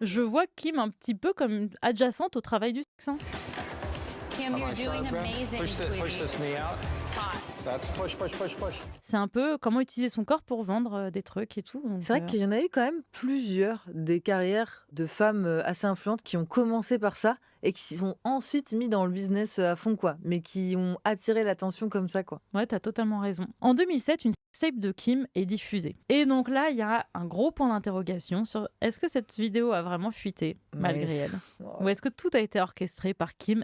Je vois Kim un petit peu comme adjacente au travail du sexe, hein. Kim, you're doing amazing, Push sweetie. this knee out. Hot. That's push. C'est un peu comment utiliser son corps pour vendre, des trucs et tout, donc C'est vrai qu'il y en a eu quand même plusieurs des carrières de femmes assez influentes qui ont commencé par ça et qui sont ensuite mis dans le business à fond, quoi. Mais qui ont attiré l'attention comme ça, quoi. ouais, t'as totalement raison. En 2007, une sextape de Kim est diffusée. Et donc là, il y a un gros point d'interrogation sur est-ce que cette vidéo a vraiment fuité, malgré elle? Ou est-ce que tout a été orchestré par Kim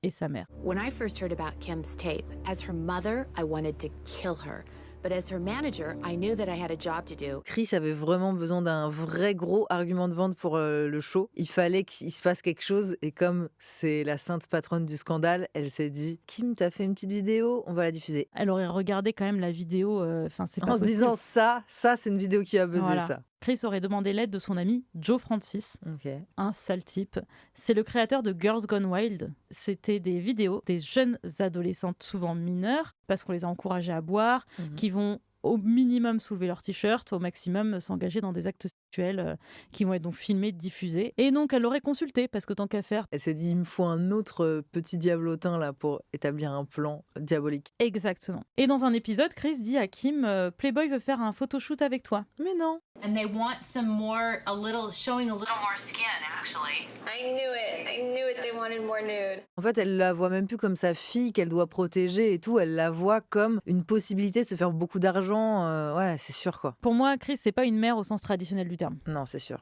et sa mère? When I first heard about Kim's tape, as her mother, I wanted to kill her. But as her manager, I knew that I had a job to do. Chris avait vraiment besoin d'un vrai gros argument de vente pour le show. Il fallait qu'il se passe quelque chose et comme c'est la sainte patronne du scandale, elle s'est dit « Kim, t'as fait une petite vidéo, on va la diffuser. Elle aurait regardé quand même la vidéo, c'est » pas En se possible. disant « ça c'est une vidéo qui a buzzé, Voilà. ça. Chris aurait demandé l'aide de son ami Joe Francis, » Ok. un sale type. C'est le créateur de Girls Gone Wild. C'était des vidéos des jeunes adolescentes, souvent mineures, parce qu'on les a encouragées à boire, qui vont au minimum soulever leur t-shirt, au maximum s'engager dans des actes sexuels qui vont être donc filmés, diffusés. Et donc elle l'aurait consulté, parce que tant qu'à faire, Elle s'est dit « il me faut un autre petit diablotin là pour établir un plan diabolique. exactement. Et dans un épisode, Chris dit à Kim, Playboy veut faire un photoshoot avec toi. » Mais non. And they want some more, showing a little more skin, actually. I knew it. They wanted more nude. En fait, elle la voit même plus comme sa fille qu'elle doit protéger et tout. Elle la voit comme une possibilité de se faire beaucoup d'argent. Ouais, c'est sûr, quoi. Pour moi, Chris, c'est pas une mère au sens traditionnel du terme. Non, c'est sûr.